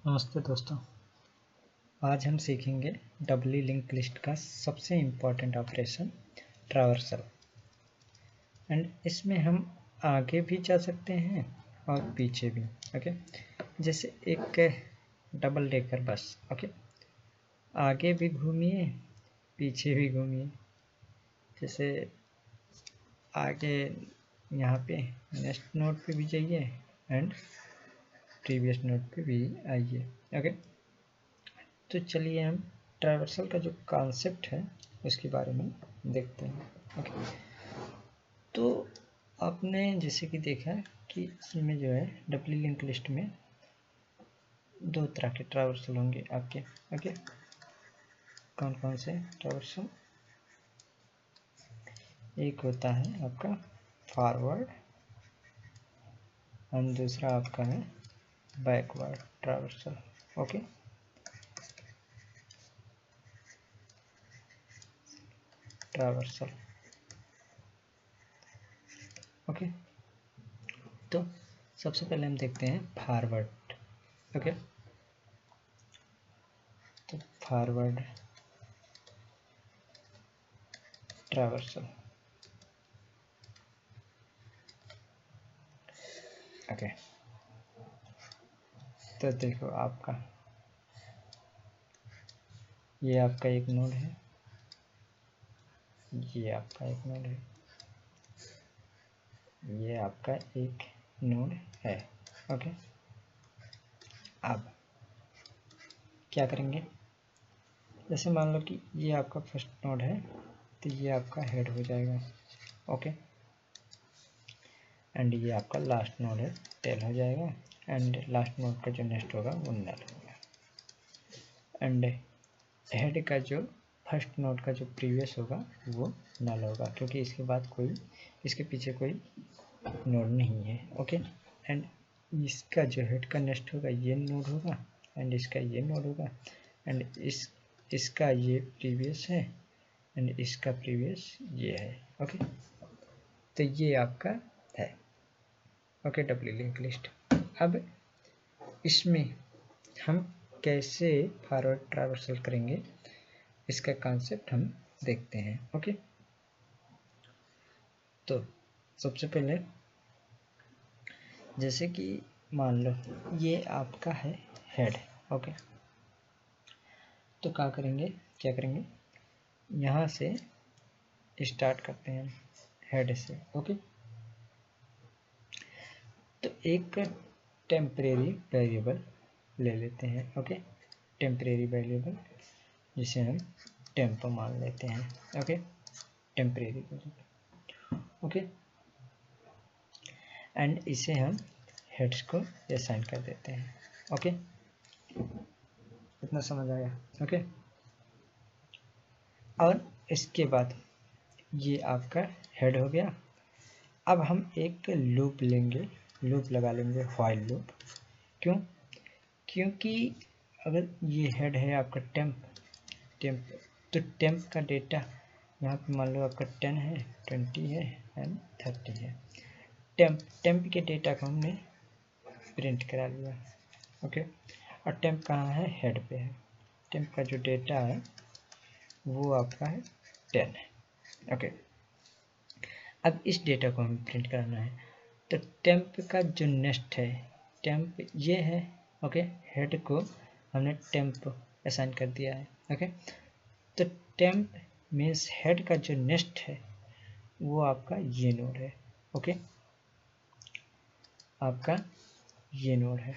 नमस्ते दोस्तों, आज हम सीखेंगे डबली लिंक लिस्ट का सबसे इम्पॉर्टेंट ऑपरेशन ट्रावर्सल। एंड इसमें हम आगे भी जा सकते हैं और पीछे भी। ओके, जैसे एक डबल डेकर बस। ओके, आगे भी घूमिए, पीछे भी घूमिए। जैसे आगे यहाँ पे नेक्स्ट नोड पे भी जाइए एंड प्रीवियस नोड पे भी आइए। ओके, तो चलिए हम ट्रावर्सल का जो कॉन्सेप्ट है उसके बारे में देखते हैं। ओके, तो आपने जैसे कि देखा कि इसमें जो है डबली लिंक लिस्ट में दो तरह के ट्रावर्सल होंगे आपके। ओके, कौन कौन से ट्रावर्सल? एक होता है आपका फॉरवर्ड और दूसरा आपका है backward traversal. Okay, traversal. Okay, तो सबसे पहले हम देखते हैं फॉरवर्ड। ओके, तो फॉरवर्ड ट्रावर्सल। ओके, तो देखो आपका ये आपका एक नोड है, ये आपका एक नोड है, ये आपका एक नोड है। ओके, अब क्या करेंगे? जैसे मान लो कि ये आपका फर्स्ट नोड है तो ये आपका हेड हो जाएगा। ओके, एंड ये आपका लास्ट नोड है, टेल हो जाएगा। एंड लास्ट नोड का जो नेक्स्ट होगा वो नल होगा। एंड हेड का जो फर्स्ट नोड का जो प्रीवियस होगा वो नल होगा, क्योंकि इसके बाद कोई, इसके पीछे कोई नोड नहीं है। ओके, एंड इसका जो हेड का नेक्स्ट होगा ये नोड होगा, एंड इसका ये नोड होगा, एंड इसका ये प्रीवियस है, एंड इसका प्रीवियस ये है। ओके, तो ये आपका है। Okay, doubly link list. अब इसमें हम कैसे फॉरवर्ड ट्रावर्सल करेंगे इसका कॉन्सेप्ट हम देखते हैं। ओके, तो सबसे पहले जैसे कि मान लो ये आपका है हेड। ओके, तो क्या करेंगे यहाँ से स्टार्ट करते हैं हेड से। ओके, तो एक टेम्परेरी वेरिएबल ले लेते हैं। ओके, टेम्परेरी वेरिएबल जिसे हम टेम्प मान लेते हैं। Okay, temporary variable. Okay, and इसे हम हेड्स को असाइन कर देते हैं। ओके, इतना समझ आया? ओके, और इसके बाद ये आपका हेड हो गया। अब हम एक लूप लेंगे, लूप लगा लेंगे, व्हाइल लूप। क्यों? क्योंकि अगर ये हेड है आपका टेम्प, तो टेम्प का डेटा यहाँ पे मान लो आपका 10 है, 20 है एंड 30 है। टेम्प के डेटा को हमने प्रिंट करा लिया। ओके, और टेम्प कहाँ है? हेड पे है। टेम्प का जो डेटा है वो आपका है 10 है। ओके, अब इस डेटा को हमें प्रिंट करना है, तो टेम्प का जो नेक्स्ट है, टेम्प ये है। ओके, हेड को हमने टेम्प असाइन कर दिया है। ओके, तो टेम्प मीन्स हेड का जो नेक्स्ट है वो आपका ये नोड है। ओके, आपका ये नोड है,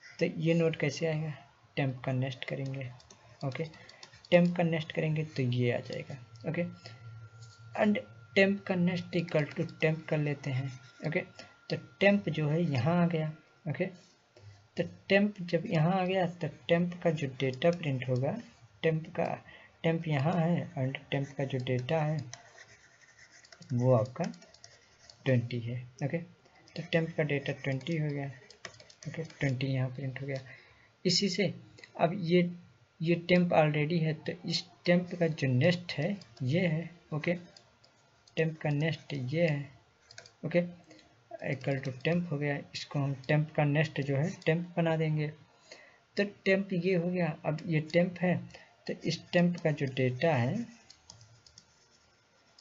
तो ये नोड कैसे आएगा? टेम्प का नेक्स्ट करेंगे। ओके, टेम्प का नेक्स्ट करेंगे तो ये आ जाएगा। ओके, एंड टेम्प का नेक्स्ट इक्वल टू टेम्प कर लेते हैं। ओके, तो टेम्प जो है यहाँ आ गया। ओके, तो टेम्प जब यहाँ आ गया तो टेम्प का जो डेटा प्रिंट होगा, टेम्प यहाँ है एंड टेम्प का जो डेटा है वो आपका 20 है। ओके, तो टेम्प का डेटा 20 हो गया। ओके, 20 यहाँ प्रिंट हो गया। इसी से अब ये टेम्प ऑलरेडी है, तो इस टेम्प का जो नेक्स्ट है ये है। ओके, टेम्प का नेक्स्ट ये है। ओके, इक्वल टू टेम्प हो गया। इसको हम टेम्प का नेक्स्ट जो है टेम्प बना देंगे। तो टेम्प ये हो गया। अब ये टेम्प है तो इस टेम्प का जो डेटा है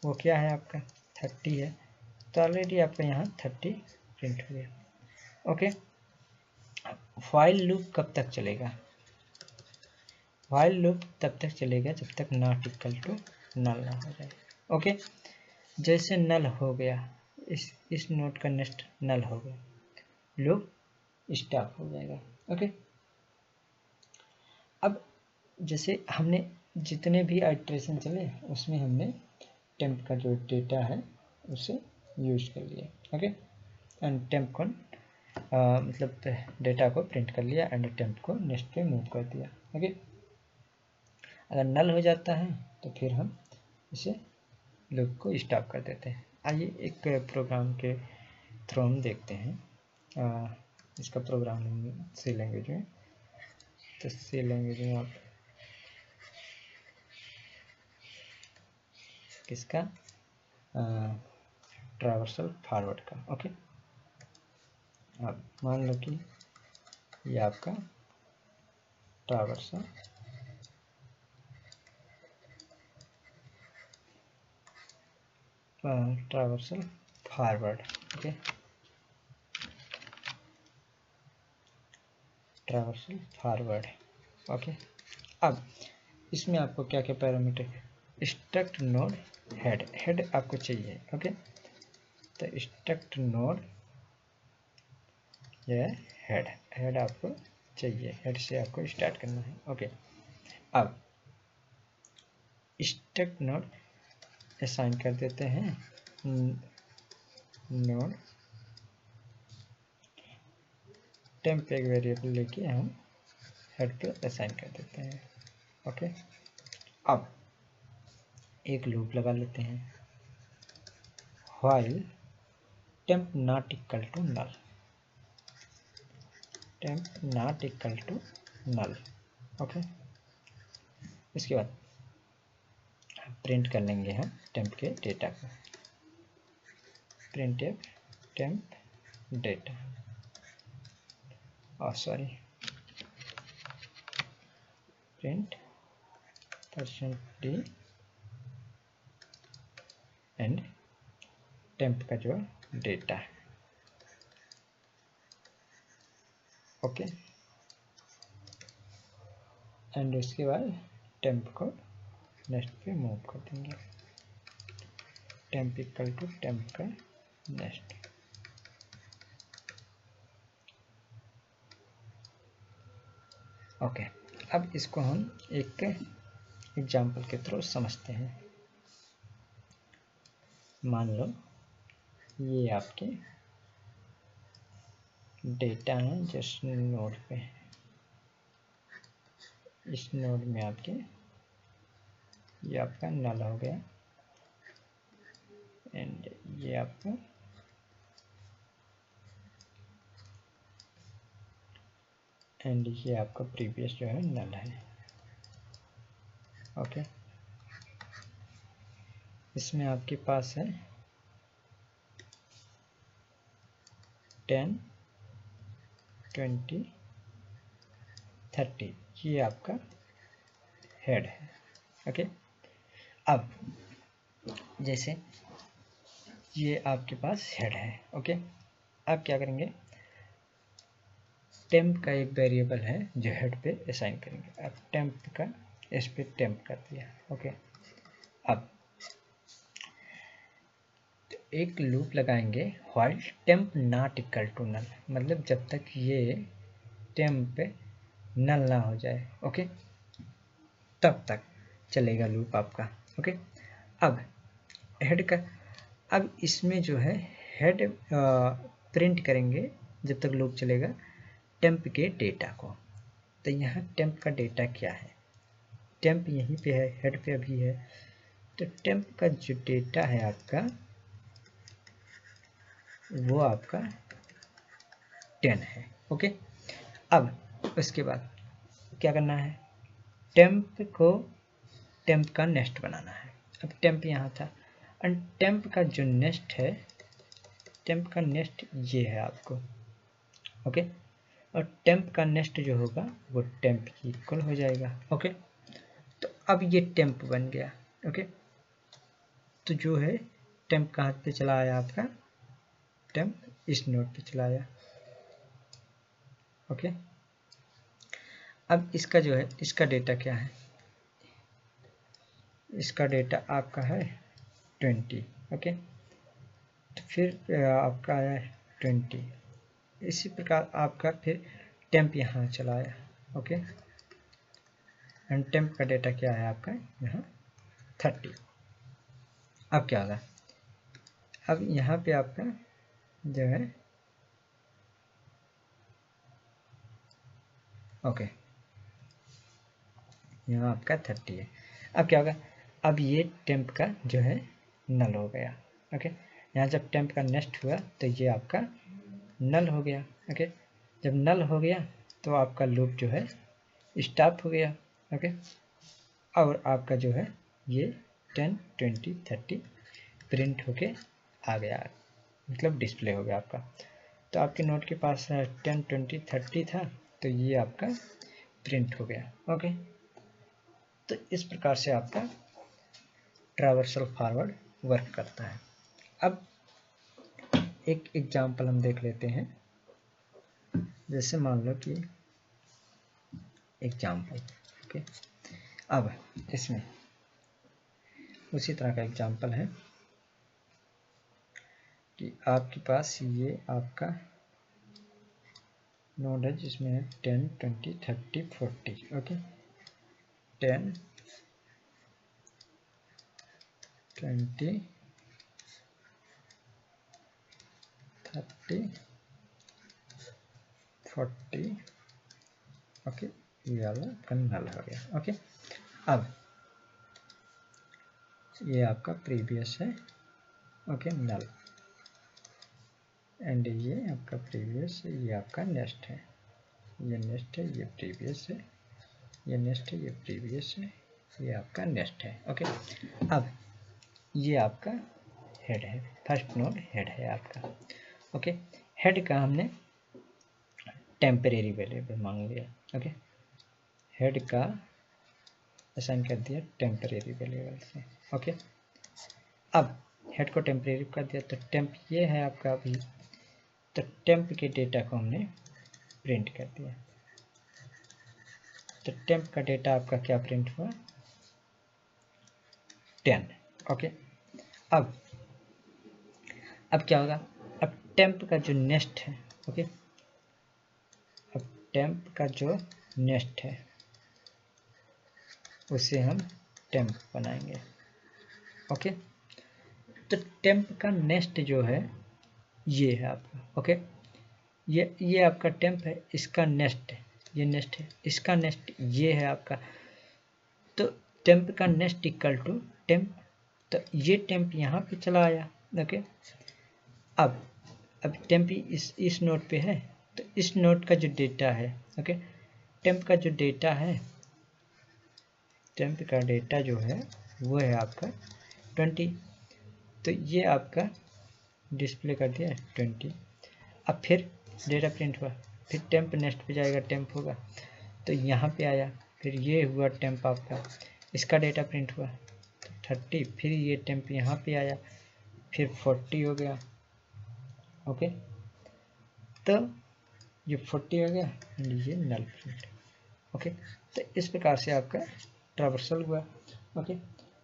वो क्या है आपका 30 है, तो ऑलरेडी आपका यहाँ 30 प्रिंट हो गया। ओके, व्हाइल लूप कब तक चलेगा? व्हाइल लूप तब तक चलेगा जब तक नॉट इक्वल टू नल ना हो जाए। ओके, जैसे नल हो गया, इस नोड का नेक्स्ट नल हो गया, लूप स्टॉप हो जाएगा। ओके, अब जैसे हमने जितने भी आइट्रेशन चले उसमें हमने टेम्प का जो डेटा है उसे यूज कर लिया। ओके, एंड टेम्प को मतलब डेटा को प्रिंट कर लिया एंड टेम्प को नेक्स्ट पे मूव कर दिया। ओके, अगर नल हो जाता है तो फिर हम इसे लूप को स्टॉप कर देते हैं। आइए एक प्रोग्राम के थ्रू हम देखते हैं। इसका प्रोग्राम सी लैंग्वेज में, तो सी लैंग्वेज में आप किसका ट्रैवर्सल फॉरवर्ड का। ओके, अब मान लो कि ये आपका traversal forward. Okay, traversal forward. Okay, अब इसमें आपको क्या क्या parameter, struct node head, head आपको चाहिए। ओके, तो स्ट्रक्ट नोड ये हेड, हेड आपको चाहिए, हेड से आपको स्टार्ट करना है। ओके, अब स्ट्रक्ट नोड असाइन कर देते हैं नोड टेम्प एक वेरिएबल लेके हम हेड पे असाइन कर देते हैं। ओके, अब एक लूप लगा लेते हैं, while temp not equal to null, temp not equal to null. Okay, इसके बाद प्रिंट कर लेंगे हम टेम्प के डेटा को, print temp data, sorry print %d and temp का जो डेटा है। ओके, एंड उसके बाद टेम्प को नेक्स्ट पे मूव कर देंगे, टेम्प इक्वल टू टेम्प का नेक्स्ट। ओके, अब इसको हम एक एग्जाम्पल के थ्रू समझते हैं। मान लो ये आपके डेटा है जिस नोड पे, इस नोड में आपके ये आपका नल हो गया एंड ये आपका एंड ये आपका प्रीवियस जो है नल है। ओके, इसमें आपके पास है 10 20 30, ये आपका हेड है। ओके, अब जैसे ये आपके पास हेड है। ओके, अब क्या करेंगे, टेम्प का एक वेरिएबल है जो हेड पे असाइन करेंगे। अब टेम्प का इस पे टेम्प कर दिया। ओके, अब एक लूप लगाएंगे while temp not equal to null, मतलब जब तक ये टेम्प पे नल ना हो जाए। ओके, तब तक चलेगा लूप आपका। ओके, अब हेड का, अब इसमें जो है हेड प्रिंट करेंगे जब तक लूप चलेगा टेम्प के डेटा को। तो यहाँ टेम्प का डेटा क्या है, टेम्प यहीं पे है, हेड पे अभी है, तो टेम्प का जो डेटा है आपका वो आपका 10 है। ओके, अब उसके बाद क्या करना है, टेम्प को टेम्प का नेक्स्ट बनाना है। अब टेम्प यहाँ था एंड टेम्प का जो नेक्स्ट है, टेम्प का नेक्स्ट ये है आपको। ओके, और टेम्प का नेक्स्ट जो होगा वो टेम्प की इक्वल हो जाएगा। ओके, तो अब ये टेम्प बन गया। ओके, तो जो है टेम्प कहाँ पे चला आया आपका, टेम्प इस नोड पे चला आया। ओके, अब इसका जो है इसका डेटा क्या है, इसका डेटा आपका है 20। ओके, तो फिर आपका आया 20। इसी प्रकार आपका फिर टेम्प यहाँ चला आया। ओके, एंड टेम्प का डेटा क्या है आपका यहाँ 30। अब क्या होगा, अब यहाँ पे आपका जो है ओके यहाँ आपका 30 है। अब क्या होगा, अब ये टेम्प का जो है नल हो गया। ओके, यहाँ जब टेम्प का नेक्स्ट हुआ तो ये आपका नल हो गया। ओके, जब नल हो गया तो आपका लूप जो है स्टॉप हो गया। ओके, और आपका जो है ये 10, 20, 30 प्रिंट होके आ गया, मतलब डिस्प्ले हो गया आपका। तो आपके नोट के पास 10, 20, 30 था, तो ये आपका प्रिंट हो गया। ओके, तो इस प्रकार से आपका ट्रैवर्सल फॉरवर्ड वर्क करता है। अब एक एग्जांपल हम देख लेते हैं, जैसे मान लो कि एग्जांपल। ओके, अब इसमें उसी तरह का एग्जांपल है कि आपके पास ये आपका नोड है जिसमें है 10, 20, 30, 40। ओके, 10, 20, 30, 40। ओके, ये वाला आपका नल हो गया। ओके, अब ये आपका प्रीवियस है। ओके, नल, एंड ये आपका प्रीवियस है, ये आपका नेक्स्ट है, ये नेक्स्ट है, ये प्रीवियस है, ये नेक्स्ट है, ये प्रीवियस है, ये आपका नेक्स्ट है। ओके, अब ये आपका हेड है, फर्स्ट नोड हेड है आपका। ओके, हेड का हमने टेम्परेरी वेरिएबल मांग लिया। ओके, हेड का असाइन कर दिया टेम्परेरी वेरिएबल से। ओके, अब हेड को टेम्परेरी कर दिया तो टेम्प ये है आपका अभी, तो टेम्प के डेटा को हमने प्रिंट कर दिया। तो टेम्प का डेटा आपका क्या प्रिंट हुआ, 10। ओके, अब क्या होगा, अब टेम्प का जो नेक्स्ट है। ओके, अब टेम्प का जो नेक्स्ट है उसे हम टेम्प बनाएंगे। ओके, तो टेम्प का नेक्स्ट जो है ये है आपका। ओके, ये आपका टेम्प है, इसका नेक्स्ट है, ये नेक्स्ट है, इसका नेक्स्ट ये है आपका। तो टेम्प का नेक्स्ट इक्वल टू टेम्प, तो ये टेम्प यहाँ पे चला आया। ओके, अब टेम्प इस नोड पे है, तो इस नोड का जो डेटा है, ओके, टेम्प का जो डेटा है, टेम्प का डेटा जो है वो है आपका 20। तो ये आपका डिस्प्ले कर दिया 20। अब फिर डेटा प्रिंट हुआ, फिर टेम्प नेक्स्ट पे जाएगा, टेम्प होगा, तो यहाँ पे आया, फिर ये हुआ टेम्प आपका, इसका डेटा प्रिंट हुआ तो 30, फिर ये टेम्प यहाँ पे आया, फिर 40 हो गया। ओके, तो ये 40 हो गया एंड ये नल प्रिंट। ओके, तो इस प्रकार से आपका ट्रावर्सल हुआ। ओके,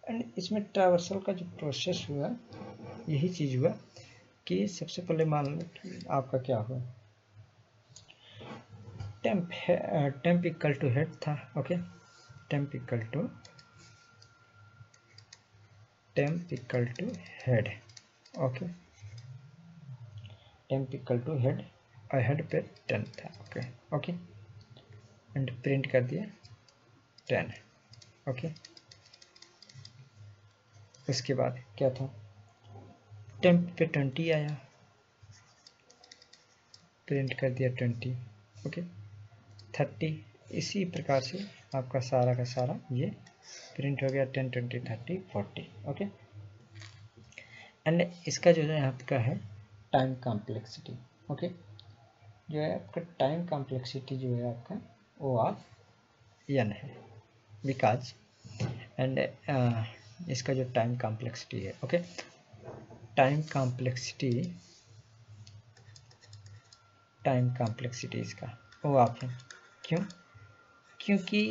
एंड इसमें ट्रावर्सल का जो प्रोसेस हुआ, यही चीज़ हुआ कि सबसे पहले मान लो कि आपका क्या हुआ, टेम्प इक्वल टू हेड था। Okay, temp equal to head. Okay, temp equal to head, और हेड पे 10 था। ओके, ओके, एंड प्रिंट कर दिया 10। ओके, उसके बाद क्या था, टेम्प पे 20 आया, प्रिंट कर दिया 20। ओके, 30, इसी प्रकार से आपका सारा का सारा ये प्रिंट हो गया 10, 20, 30, 40। ओके, एंड इसका जो है आपका है टाइम कॉम्प्लेक्सिटी। ओके, जो है आपका टाइम कॉम्प्लेक्सिटी जो है आपका O ऑफ n है, बिकॉज एंड इसका जो टाइम कॉम्प्लेक्सिटी है, ओके, टाइम कॉम्प्लेक्सिटी इसका O ऑफ n, क्यों? क्योंकि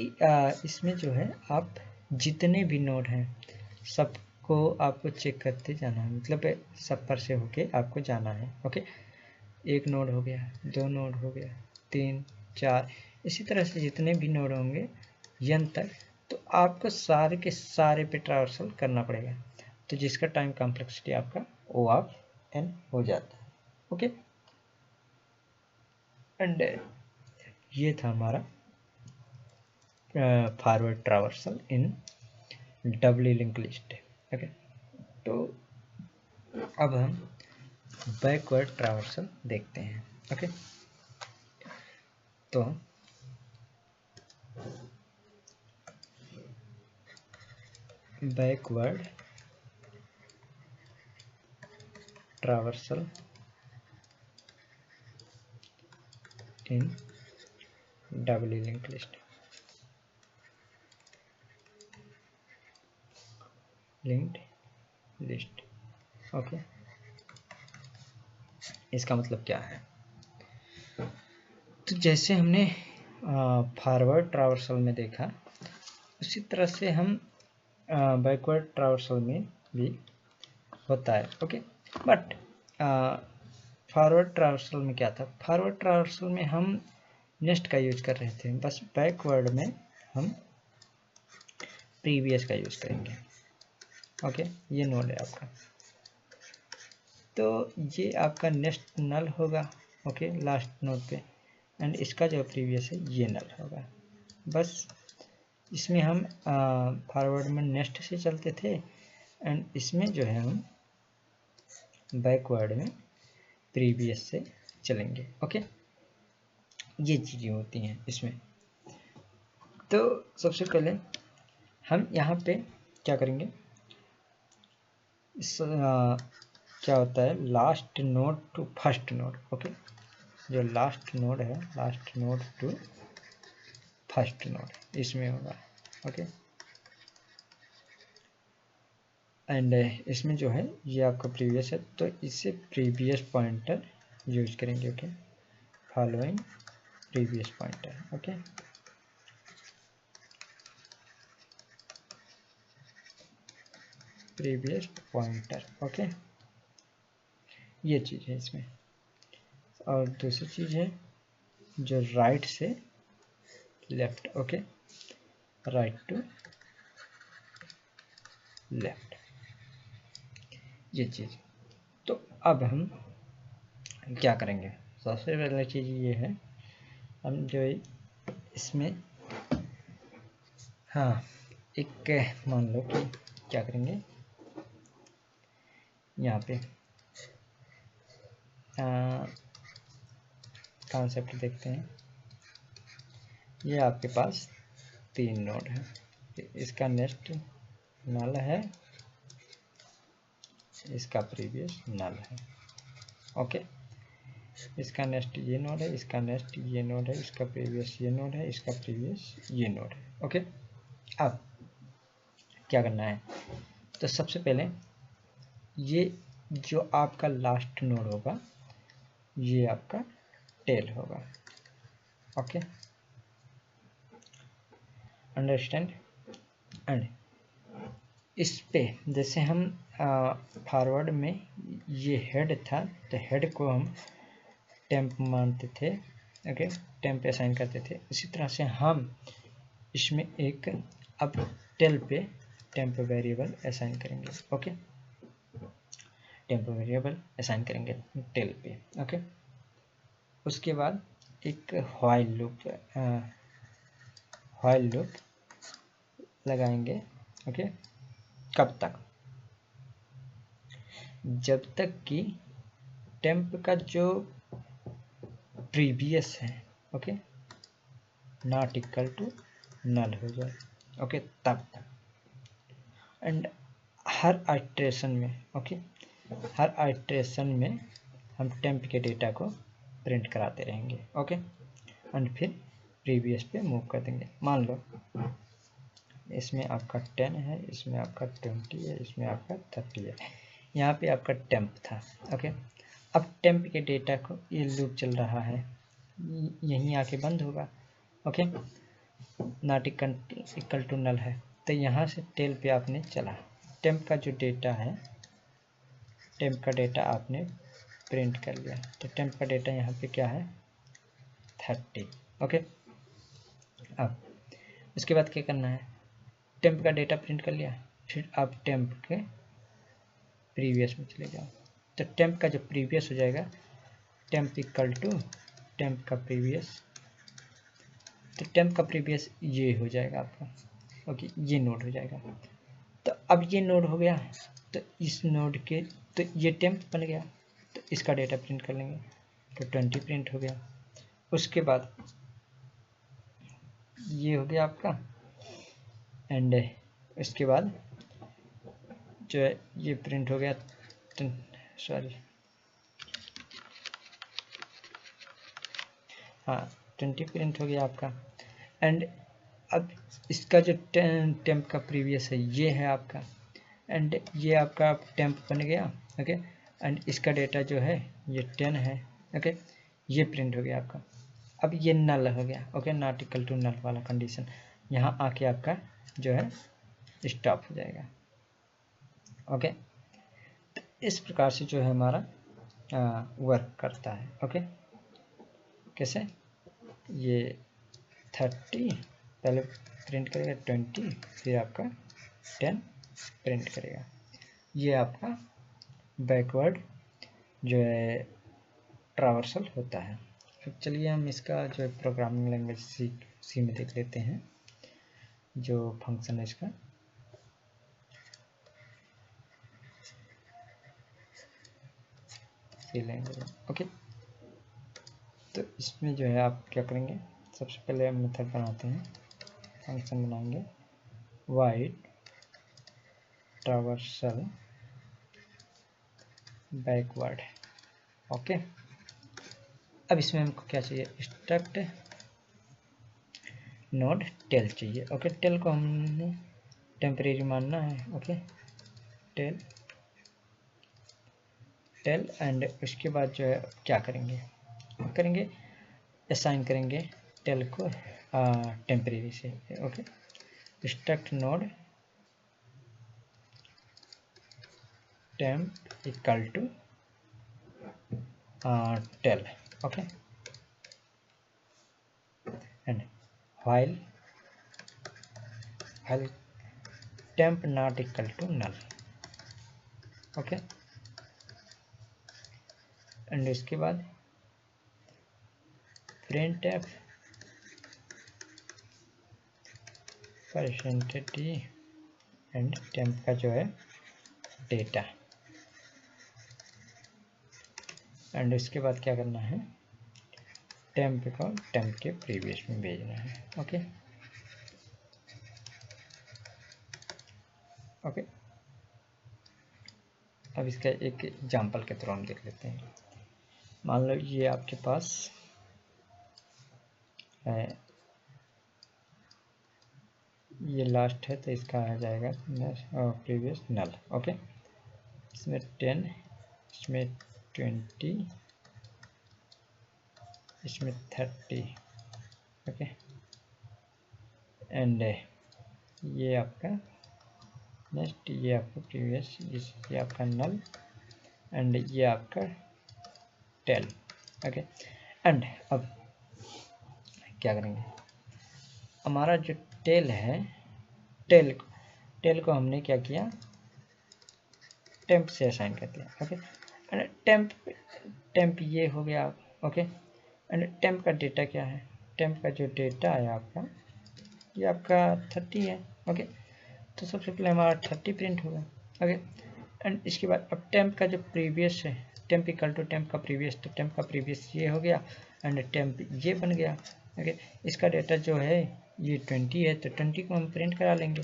इसमें जो है आप जितने भी नोड हैं सबको आपको चेक करते जाना है, मतलब सब पर से होके आपको जाना है, ओके। एक नोड हो गया, 2 नोड हो गया, 3 4, इसी तरह से जितने भी नोड होंगे n तक, तो आपको सारे के सारे पे ट्रावर्सल करना पड़ेगा, तो जिसका टाइम कॉम्प्लेक्सिटी आपका O ऑफ n हो जाता है, ओके। एंड ये था हमारा फॉरवर्ड ट्रावर्सल इन डबली लिंक लिस्ट, ओके। तो अब हम बैकवर्ड ट्रावर्सल देखते हैं, ओके। तो बैकवर्ड ट्रावर्सल इन डबली लिंक लिस्ट, ओके। इसका मतलब क्या है? तो जैसे हमने फॉरवर्ड ट्रावर्सल में देखा, उसी तरह से हम बैकवर्ड ट्रावर्सल में भी होता है, ओके। बट फॉरवर्ड ट्रावर्सल में क्या था? फॉरवर्ड ट्रावर्सल में हम नेक्स्ट का यूज कर रहे थे, बस बैकवर्ड में हम प्रीवियस का यूज करेंगे, ओके। ये नोड है आपका, तो ये आपका नेक्स्ट नल होगा, ओके, लास्ट नोड पे, एंड इसका जो प्रीवियस है ये नल होगा। बस इसमें हम फॉरवर्ड में नेक्स्ट से चलते थे, एंड इसमें जो है हम बैकवर्ड में प्रीवियस से चलेंगे, ओके। ये चीज़ें होती हैं इसमें। तो सबसे पहले हम यहाँ पे क्या करेंगे, क्या होता है last node to first node, okay. जो लास्ट नोड है, last node to first node इसमें होगा, ओके। एंड इसमें जो है ये आपका प्रीवियस है, तो इससे प्रीवियस पॉइंटर यूज करेंगे, okay. Following previous pointer, okay. Previous pointer, okay. ये चीज़ है इसमें। और दूसरी चीज़ है जो राइट से left, okay, right to left, ये चीज़। तो अब हम क्या करेंगे? सबसे पहले चीज़ ये है, हम जो इसमें हाँ एक मान लो कि क्या करेंगे, यहाँ पे कॉन्सेप्ट देखते हैं। ये आपके पास 3 नोड है, इसका नेक्स्ट नल है, इसका प्रीवियस नल है, ओके। इसका नेक्स्ट ये नोड है, इसका नेक्स्ट ये नोड है, इसका प्रीवियस ये नोड है, इसका प्रीवियस ये नोड है, ओके। अब क्या करना है? तो सबसे पहले ये जो आपका लास्ट नोड होगा ये आपका टेल होगा, ओके, अंडरस्टैंड। एंड इस पे जैसे हम फॉरवर्ड में ये हेड था, तो हेड को हम टेम्प मानते थे, ओके, टेम्प असाइन करते थे। इसी तरह से हम इसमें एक अब टेल पे टेम्प वेरिएबल असाइन करेंगे, ओके, टेम्प वेरिएबल असाइन करेंगे टेल पे, ओके। उसके बाद एक व्हाइल लूप लगाएंगे, ओके। कब तक? जब तक कि टेम्प का जो प्रीवियस है, okay, not equal to null हो जाए, ओके, तब तक। एंड हर आइट्रेशन में, ओके, हर आइट्रेशन में हम टेम्प के डेटा को प्रिंट कराते रहेंगे। ओके, एंड फिर प्रीवियस पे मूव कर देंगे। मान लो इसमें आपका 10 है, इसमें आपका 20 है, इसमें आपका 30 है, यहाँ पे आपका टेम्प था। ओके, अब टेम्प के डेटा को ये लूप चल रहा है, यहीं आके बंद होगा। Okay, not equal to null है, तो यहाँ से टेल पे आपने चला, टेम्प का जो डेटा है, टेम्प का डेटा आपने प्रिंट कर लिया, तो टेम्प का डेटा यहाँ पे क्या है 30। ओके, अब उसके बाद क्या करना है, टेम्प का डेटा प्रिंट कर लिया, फिर आप टेम्प के प्रीवियस में चले जाओ, तो टेम्प का जो प्रीवियस हो जाएगा, टेम्प इक्वल टू टेम्प का प्रीवियस, तो टेम्प का प्रीवियस ये हो जाएगा आपका। ओके, ये नोड हो जाएगा। तो अब ये नोड हो गया, तो इस नोड के, तो ये टेम्प बन गया, तो इसका डेटा प्रिंट कर लेंगे, तो 20 प्रिंट हो गया। उसके बाद ये हो गया आपका, एंड इसके बाद जो है ये प्रिंट हो गया, सॉरी हाँ 20 प्रिंट हो गया आपका। एंड अब इसका जो टेम्प का प्रीवियस है ये है आपका, एंड ये आपका टेम्प बन गया। ओके, एंड इसका डेटा जो है ये 10 है। ओके, ये प्रिंट हो गया आपका। अब ये नल हो गया। Okay, not equal to null वाला कंडीशन यहाँ आके आपका जो है स्टॉप हो जाएगा। ओके, इस प्रकार से जो है हमारा वर्क करता है। ओके, कैसे, ये 30 पहले प्रिंट करेगा, 20 फिर आपका 10 प्रिंट करेगा। ये आपका बैकवर्ड जो है ट्रावर्सल होता है। अब चलिए हम इसका जो है प्रोग्रामिंग लैंग्वेज सी में देख लेते हैं, जो फंक्शन है इसका। सी लैंग्वेज। ओके, तो इसमें जो है आप क्या करेंगे, सबसे पहले हम मेथड बनाते हैं, फंक्शन बनाएंगे वाइड ट्रावर्सल बैकवर्ड। ओके, अब इसमें हमको क्या चाहिए, स्ट्रक्ट नोड टेल चाहिए। ओके, टेल को हमने टेम्परेरी मानना है। ओके, टेल एंड उसके बाद जो है क्या करेंगे असाइन करेंगे टेल को टेम्परेरी से। Okay, struct node temp equal to tail. Okay, and while temp not equal to null। Okay, and इसके बाद printf % एंड temp का जो है डेटा, एंड इसके बाद क्या करना है, टेम्प को टेम्प के प्रीवियस में भेजना है। ओके, ओके, अब इसका एक एग्जांपल के थ्रू हम देख लेते हैं। मान लो ये आपके पास है, ये लास्ट है, तो इसका आ जाएगा प्रीवियस नल। ओके, इसमें 10, इसमें 20, इसमें 30। ओके, एंड ये आपका नेक्स्ट, ये आपका प्रीवियस, ये आपका नल, एंड ये आपका टेल। ओके, एंड अब क्या करेंगे, हमारा जो टेल है, टेल को हमने क्या किया, टेम्प से असाइन कर दिया। ओके, एंड टेम्प ये हो गया। ओके, एंड टेम्प का डेटा क्या है, टेम्प का जो डेटा है आपका, ये आपका 30 है। ओके, तो सबसे पहले हमारा 30 प्रिंट होगा। ओके, एंड इसके बाद अब टेम्प का जो प्रीवियस है, टेम्प इक्वल टू टेम्प का प्रीवियस, तो टेम्प का प्रीवियस ये हो गया, एंड टेम्प ये बन गया। ओके, इसका डेटा जो है ये 20 है, तो 20 को हम प्रिंट करा लेंगे,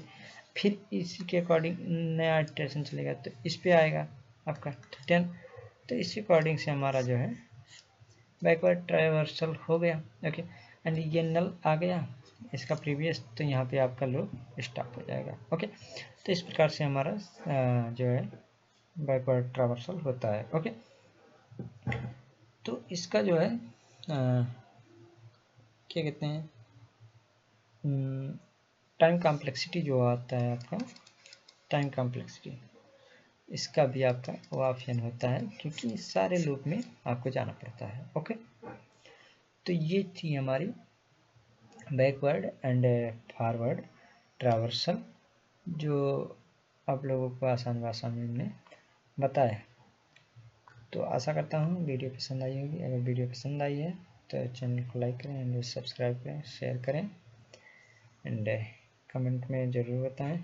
फिर इसी के अकॉर्डिंग नया इटरेशन चलेगा, तो इस पे आएगा आपका 10, तो इसी अकॉर्डिंग से हमारा जो है बैकवर्ड ट्रावर्सल हो गया। ओके, एंड ये नल आ गया इसका प्रीवियस, तो यहाँ पे आपका लूप स्टॉप हो जाएगा। ओके, तो इस प्रकार से हमारा जो है बैकवर्ड ट्रावर्सल होता है। ओके, तो इसका जो है क्या कहते हैं, टाइम कॉम्प्लेक्सिटी जो आता है आपका, टाइम कॉम्प्लेक्सिटी, इसका भी आपका वो ऑप्शन होता है, क्योंकि सारे लूप में आपको जाना पड़ता है। ओके, तो ये थी हमारी बैकवर्ड एंड फॉरवर्ड ट्रावर्सल, जो आप लोगों को आसान भाषा में हमने बताया। तो आशा करता हूँ वीडियो पसंद आई होगी। अगर वीडियो पसंद आई है तो चैनल को लाइक करें एंड सब्सक्राइब करें, शेयर करें एंड कमेंट में ज़रूर बताएं।